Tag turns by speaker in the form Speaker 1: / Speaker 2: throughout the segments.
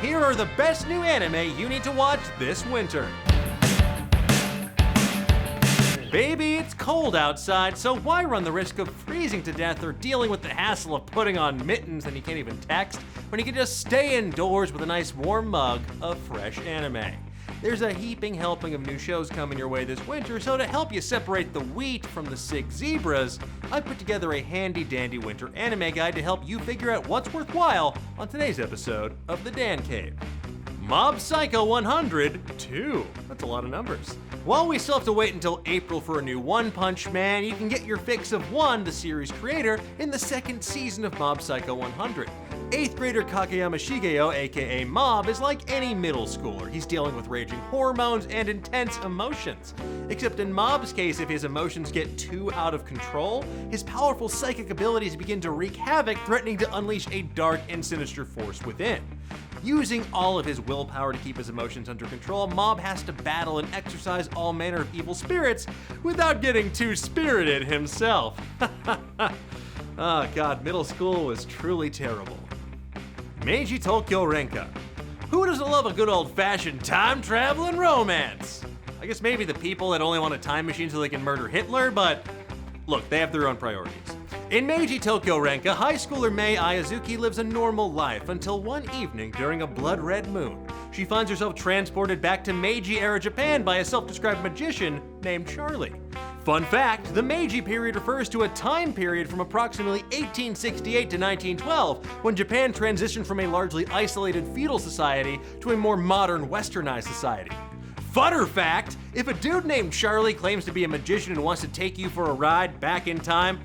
Speaker 1: here are the best new anime you need to watch this winter. Baby, it's cold outside, so why run the risk of freezing to death or dealing with the hassle of putting on mittens and you can't even text when you can just stay indoors with a nice warm mug of fresh anime? There's a heaping helping of new shows coming your way this winter, so to help you separate the wheat from the sick zebras, I put together a handy-dandy winter anime guide to help you figure out what's worthwhile on today's episode of The Dan Cave. Mob Psycho 100 2. That's a lot of numbers. While we still have to wait until April for a new One Punch Man, you can get your fix of One, the series creator, in the second season of Mob Psycho 100. 8th grader Kakeyama Shigeo, aka Mob, is like any middle schooler. He's dealing with raging hormones and intense emotions. Except in Mob's case, if his emotions get too out of control, his powerful psychic abilities begin to wreak havoc, threatening to unleash a dark and sinister force within. Using all of his willpower to keep his emotions under control, Mob has to battle and exercise all manner of evil spirits without getting too spirited himself. Oh god, middle school was truly terrible. Meiji Tokyo Renka. Who doesn't love a good old-fashioned time-traveling romance? I guess maybe the people that only want a time machine so they can murder Hitler, but look, they have their own priorities. In Meiji Tokyo Renka, high schooler Mei Ayazuki lives a normal life until one evening during a blood-red moon. She finds herself transported back to Meiji-era Japan by a self-described magician named Charlie. Fun fact, the Meiji period refers to a time period from approximately 1868 to 1912, when Japan transitioned from a largely isolated feudal society to a more modern westernized society. Funner fact, if a dude named Charlie claims to be a magician and wants to take you for a ride back in time,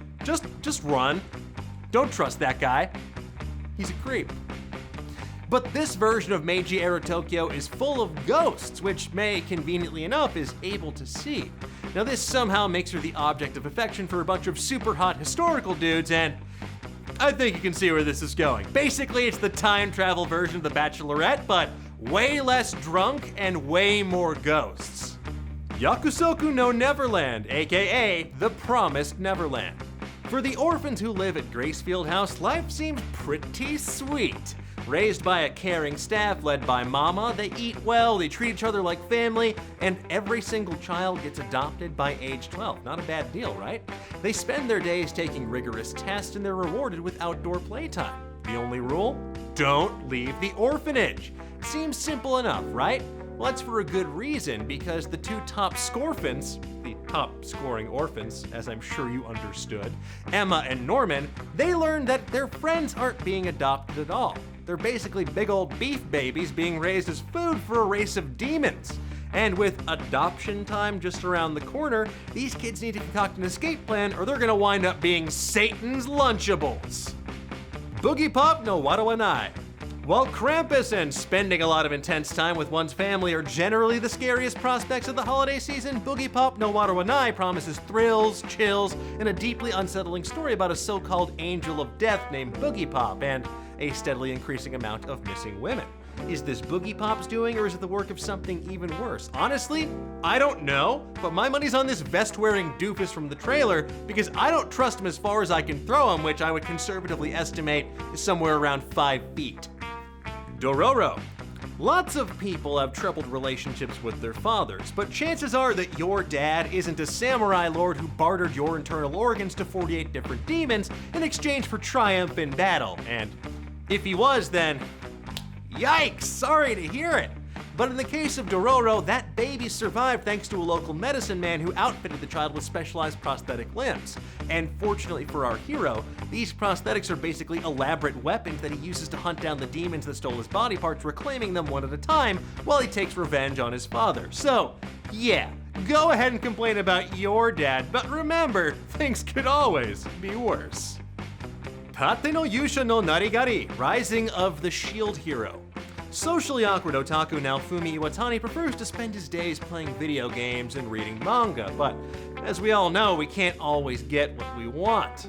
Speaker 1: just run. Don't trust that guy. He's a creep. But this version of Meiji-era Tokyo is full of ghosts, which Mei, conveniently enough, is able to see. Now this somehow makes her the object of affection for a bunch of super hot historical dudes, and I think you can see where this is going. Basically, it's the time travel version of The Bachelorette, but way less drunk and way more ghosts. Yakusoku No Neverland, aka The Promised Neverland. For the orphans who live at Gracefield House, life seems pretty sweet. Raised by a caring staff led by Mama, they eat well, they treat each other like family, and every single child gets adopted by age 12. Not a bad deal, right? They spend their days taking rigorous tests and they're rewarded with outdoor playtime. The only rule? Don't leave the orphanage. Seems simple enough, right? Well, that's for a good reason, because the two top scorphans, the top scoring orphans, as I'm sure you understood, Emma and Norman, they learn that their friends aren't being adopted at all. They're basically big old beef babies being raised as food for a race of demons. And with adoption time just around the corner, these kids need to concoct an escape plan or they're gonna wind up being Satan's Lunchables. Boogie Pup no Watawanai. While Krampus and spending a lot of intense time with one's family are generally the scariest prospects of the holiday season, Boogie Pup no Watawanai promises thrills, chills, and a deeply unsettling story about a so-called angel of death named Boogie Pop and a steadily increasing amount of missing women. Is this Boogie Pop's doing, or is it the work of something even worse? Honestly, I don't know, but my money's on this vest-wearing doofus from the trailer because I don't trust him as far as I can throw him, which I would conservatively estimate is somewhere around 5 feet. Dororo. Lots of people have troubled relationships with their fathers, but chances are that your dad isn't a samurai lord who bartered your internal organs to 48 different demons in exchange for triumph in battle. And if he was, then yikes, sorry to hear it. But in the case of Dororo, that baby survived thanks to a local medicine man who outfitted the child with specialized prosthetic limbs. And fortunately for our hero, these prosthetics are basically elaborate weapons that he uses to hunt down the demons that stole his body parts, reclaiming them one at a time while he takes revenge on his father. So, yeah, go ahead and complain about your dad, but remember, things could always be worse. Tate no Yusha no Narigari, Rising of the Shield Hero. Socially awkward otaku Naofumi Iwatani prefers to spend his days playing video games and reading manga, but as we all know, we can't always get what we want.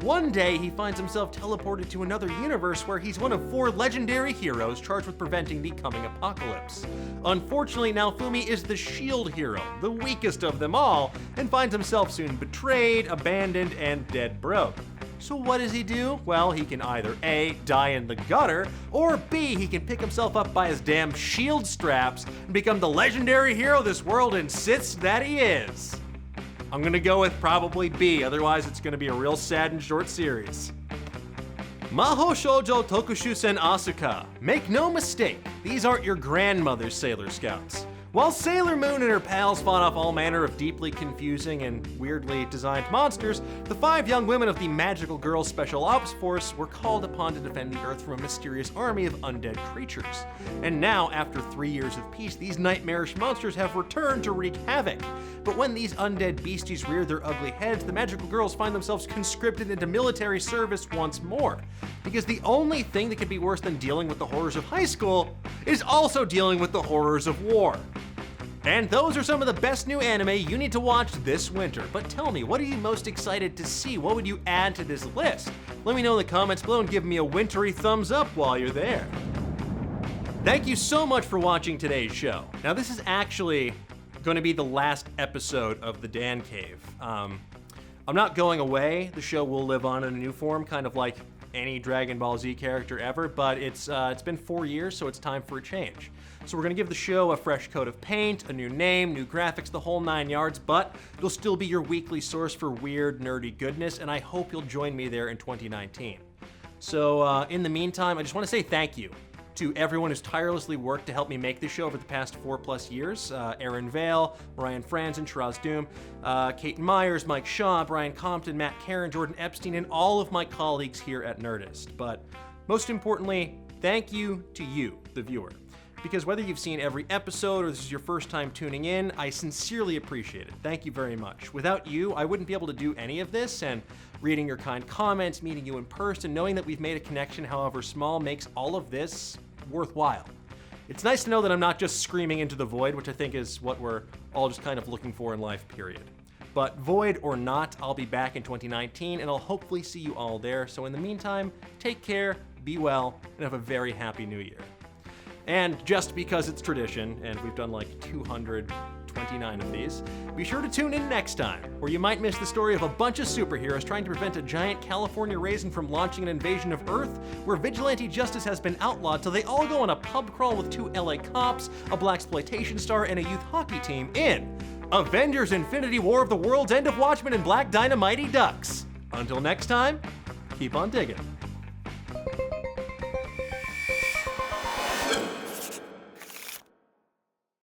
Speaker 1: One day, he finds himself teleported to another universe where he's one of 4 legendary heroes charged with preventing the coming apocalypse. Unfortunately, Naofumi is the shield hero, the weakest of them all, and finds himself soon betrayed, abandoned, and dead broke. So what does he do? Well, he can either A, die in the gutter, or B, he can pick himself up by his damn shield straps and become the legendary hero this world insists that he is. I'm gonna go with probably B, otherwise it's gonna be a real sad and short series. Maho Shoujo Tokushusen Asuka. Make no mistake, these aren't your grandmother's Sailor Scouts. While Sailor Moon and her pals fought off all manner of deeply confusing and weirdly designed monsters, the 5 young women of the Magical Girls Special Ops Force were called upon to defend the Earth from a mysterious army of undead creatures. And now, after 3 years of peace, these nightmarish monsters have returned to wreak havoc. But when these undead beasties rear their ugly heads, the Magical Girls find themselves conscripted into military service once more. Because the only thing that could be worse than dealing with the horrors of high school is also dealing with the horrors of war. And those are some of the best new anime you need to watch this winter. But tell me, what are you most excited to see? What would you add to this list? Let me know in the comments below and give me a wintry thumbs up while you're there. Thank you so much for watching today's show. Now this is actually going to be the last episode of the Dan Cave. I'm not going away. The show will live on in a new form, kind of like any Dragon Ball Z character ever, but it's been 4 years, so it's time for a change. So we're gonna give the show a fresh coat of paint, a new name, new graphics, the whole 9 yards, but it'll still be your weekly source for weird, nerdy goodness, and I hope you'll join me there in 2019. So in the meantime, I just wanna say thank you to everyone who's tirelessly worked to help me make this show over the past 4+ years. Aaron Vale, Ryan Franzen, Shiraz Doom, Kate Myers, Mike Shaw, Brian Compton, Matt Karen, Jordan Epstein, and all of my colleagues here at Nerdist. But most importantly, thank you to you, the viewer. Because whether you've seen every episode or this is your first time tuning in, I sincerely appreciate it. Thank you very much. Without you, I wouldn't be able to do any of this, and reading your kind comments, meeting you in person, knowing that we've made a connection, however small, makes all of this worthwhile. It's nice to know that I'm not just screaming into the void, which I think is what we're all just kind of looking for in life, period. But void or not, I'll be back in 2019, and I'll hopefully see you all there. So in the meantime, take care, be well, and have a very happy new year. And just because it's tradition, and we've done like 229 of these, be sure to tune in next time, where you might miss the story of a bunch of superheroes trying to prevent a giant California raisin from launching an invasion of Earth, where vigilante justice has been outlawed, so they all go on a pub crawl with 2 LA cops, a blaxploitation star, and a youth hockey team in Avengers Infinity War of the World's End of Watchmen and Black Dynamite Ducks. Until next time, keep on digging.